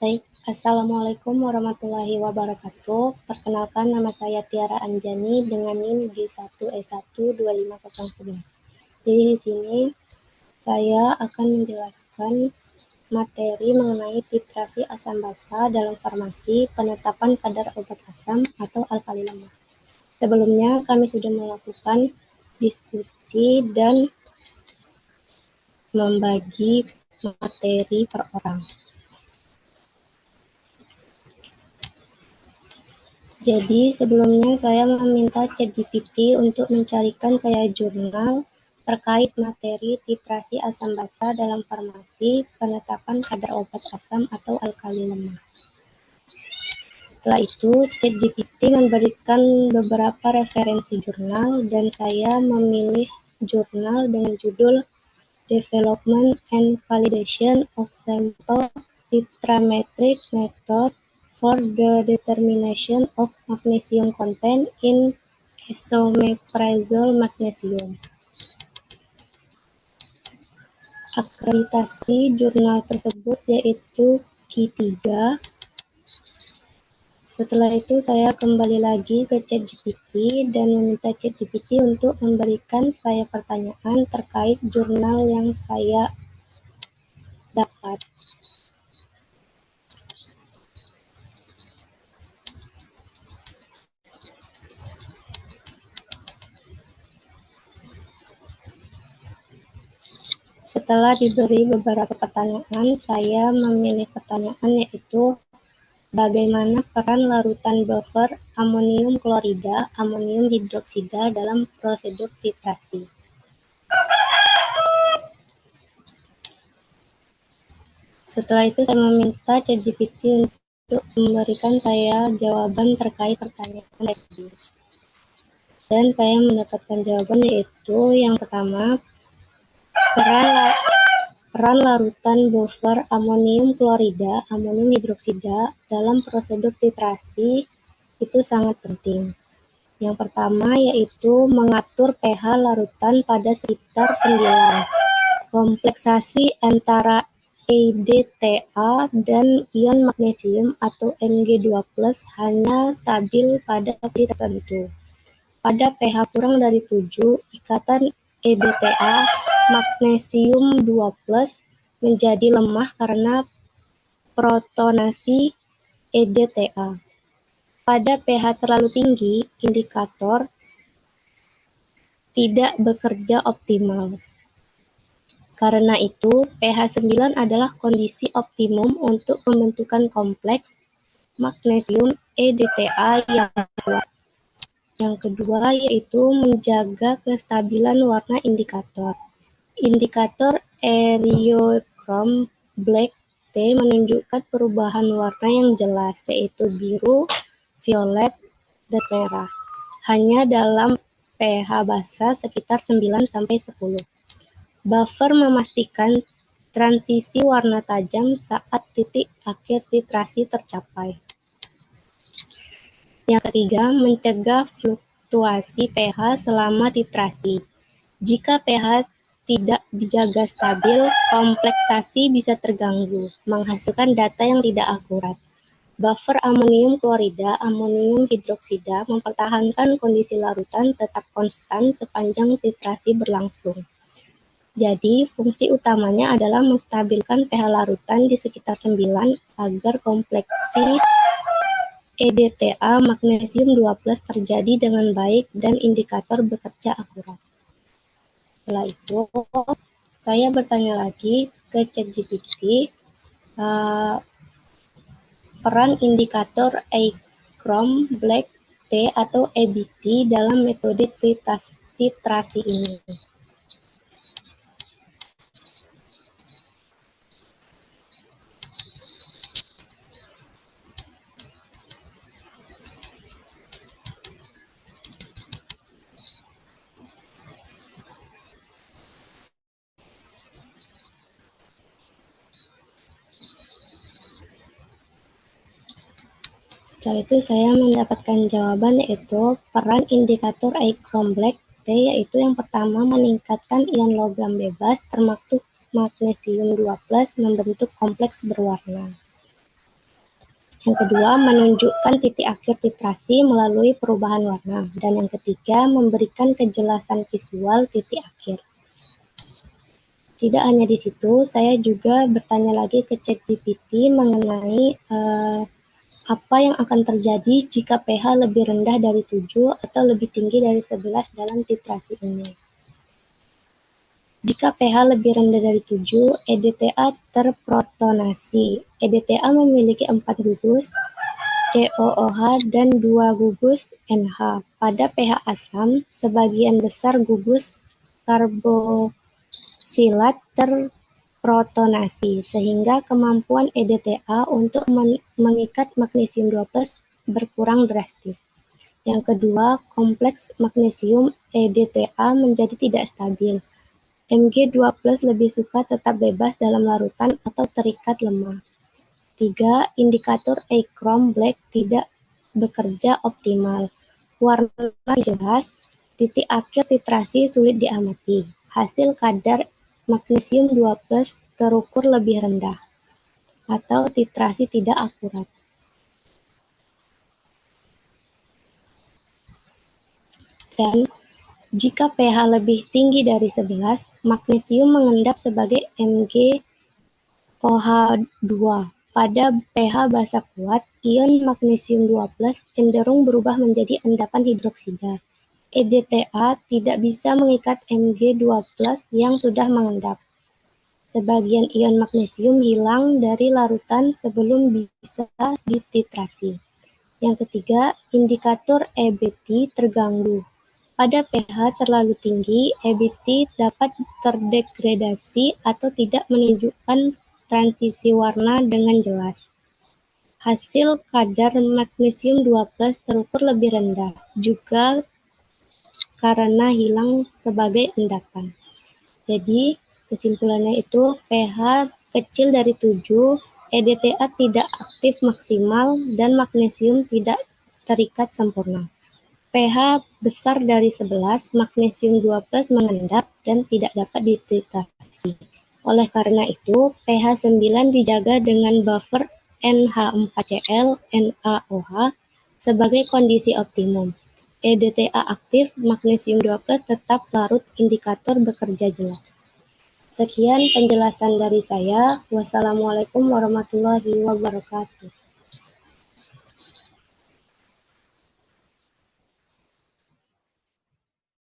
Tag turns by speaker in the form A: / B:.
A: Baik, Assalamualaikum warahmatullahi wabarakatuh. Perkenalkan, nama saya Tiara Anjani dengan NIM G1E1 25011. Jadi di sini saya akan menjelaskan materi mengenai titrasi asam basa dalam farmasi, penetapan kadar obat asam atau alkali lemah. Sebelumnya kami sudah melakukan diskusi dan membagi materi per orang. Jadi sebelumnya saya meminta ChatGPT untuk mencarikan saya jurnal terkait materi titrasi asam basa dalam farmasi, penetapan kadar obat asam atau alkali lemah. Setelah itu, ChatGPT memberikan beberapa referensi jurnal dan saya memilih jurnal dengan judul Development and Validation of Sample Titrametric Method for the Determination of Magnesium Content in Esomeprazole Magnesium. Akreditasi jurnal tersebut yaitu Q3. Setelah itu saya kembali lagi ke ChatGPT dan meminta ChatGPT untuk memberikan saya pertanyaan terkait jurnal yang saya dapat. Setelah diberi beberapa pertanyaan, saya memilih pertanyaan yaitu bagaimana peran larutan buffer amonium klorida, amonium hidroksida dalam prosedur titrasi. Setelah itu saya meminta ChatGPT untuk memberikan saya jawaban terkait pertanyaan tadi. Dan saya mendapatkan jawaban yaitu yang pertama, peran larutan buffer amonium klorida, amonium hidroksida dalam prosedur titrasi itu sangat penting. Yang pertama yaitu mengatur pH larutan pada sekitar 9. Kompleksasi antara EDTA dan ion magnesium atau Mg2+ hanya stabil pada kondisi tertentu. Pada pH kurang dari 7, ikatan EDTA magnesium 2+ menjadi lemah karena protonasi EDTA. Pada pH terlalu tinggi, indikator tidak bekerja optimal. Karena itu, pH 9 adalah kondisi optimum untuk pembentukan kompleks magnesium EDTA yang kuat. Yang kedua yaitu menjaga kestabilan warna indikator. Indikator Eriochrom Black T menunjukkan perubahan warna yang jelas, yaitu biru, violet, dan merah. Hanya dalam pH basa sekitar 9-10. Buffer memastikan transisi warna tajam saat titik akhir titrasi tercapai. Yang ketiga, mencegah fluktuasi pH selama titrasi. Jika pH tidak dijaga stabil, kompleksasi bisa terganggu, menghasilkan data yang tidak akurat. Buffer amonium klorida, amonium hidroksida mempertahankan kondisi larutan tetap konstan sepanjang titrasi berlangsung. Jadi, fungsi utamanya adalah menstabilkan pH larutan di sekitar 9 agar kompleksi EDTA magnesium 2+ terjadi dengan baik dan indikator bekerja akurat. Setelah itu, saya bertanya lagi ke ChatGPT peran indikator Eriochrom Black T atau EBT dalam metode titrasi ini. Setelah itu saya mendapatkan jawaban yaitu peran indikator Eriochrom Black T yaitu yang pertama meningkatkan ion logam bebas termasuk magnesium 2+ membentuk kompleks berwarna. Yang kedua, menunjukkan titik akhir titrasi melalui perubahan warna. Dan yang ketiga, memberikan kejelasan visual titik akhir. Tidak hanya di situ, saya juga bertanya lagi ke ChatGPT mengenai apa yang akan terjadi jika pH lebih rendah dari 7 atau lebih tinggi dari 11 dalam titrasi ini. Jika pH lebih rendah dari 7, EDTA terprotonasi. EDTA memiliki 4 gugus, COOH dan 2 gugus NH. Pada pH asam, sebagian besar gugus karbosilat terprotonasi, sehingga kemampuan EDTA untuk mengikat magnesium 2+ berkurang drastis. Yang kedua, kompleks magnesium EDTA menjadi tidak stabil. Mg2+ lebih suka tetap bebas dalam larutan atau terikat lemah. 3. Indikator achrom black tidak bekerja optimal. Warna jelas, titik akhir titrasi sulit diamati. Hasil kadar magnesium 2+ terukur lebih rendah, atau titrasi tidak akurat. Dan jika pH lebih tinggi dari 11, magnesium mengendap sebagai MgOH2. Pada pH basa kuat, ion magnesium 2+ cenderung berubah menjadi endapan hidroksida. EDTA tidak bisa mengikat Mg2+ yang sudah mengendap. Sebagian ion magnesium hilang dari larutan sebelum bisa dititrasi. Yang ketiga, indikator EBT terganggu. Pada pH terlalu tinggi, EBT dapat terdegradasi atau tidak menunjukkan transisi warna dengan jelas. Hasil kadar magnesium 2+ terukur lebih rendah, juga karena hilang sebagai endapan. Jadi, kesimpulannya itu pH kecil dari 7, EDTA tidak aktif maksimal, dan magnesium tidak terikat sempurna. pH besar dari 11, magnesium 2+ mengendap dan tidak dapat dititrasi. Oleh karena itu, pH 9 dijaga dengan buffer NH4Cl, NaOH sebagai kondisi optimum. EDTA aktif, magnesium 2+ tetap larut, indikator bekerja jelas. Sekian penjelasan dari saya. Wassalamualaikum warahmatullahi wabarakatuh.